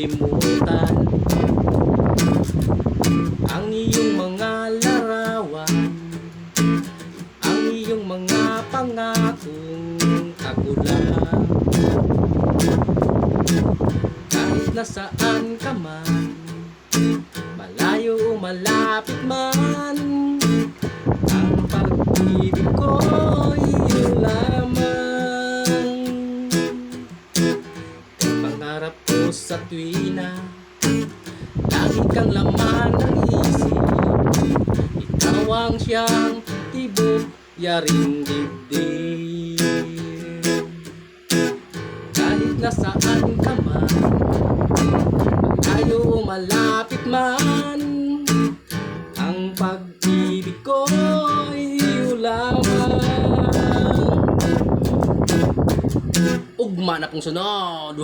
makalimutan ang iyong mga larawan, ang iyong mga pangakong ako lang. Kahit nasaan ka man, malayo o malapit man, ang pag-ibig ko'y iyo lamang. Pangarap ko sa tuwina, lagi kang laman ng isip. Ikaw ang siyang tibok, yaring dibdib. Kahit nasaan ka man, malayo o malapit man, ang pag-ibig ko'y iyo lamang. Ugma na pong sunod.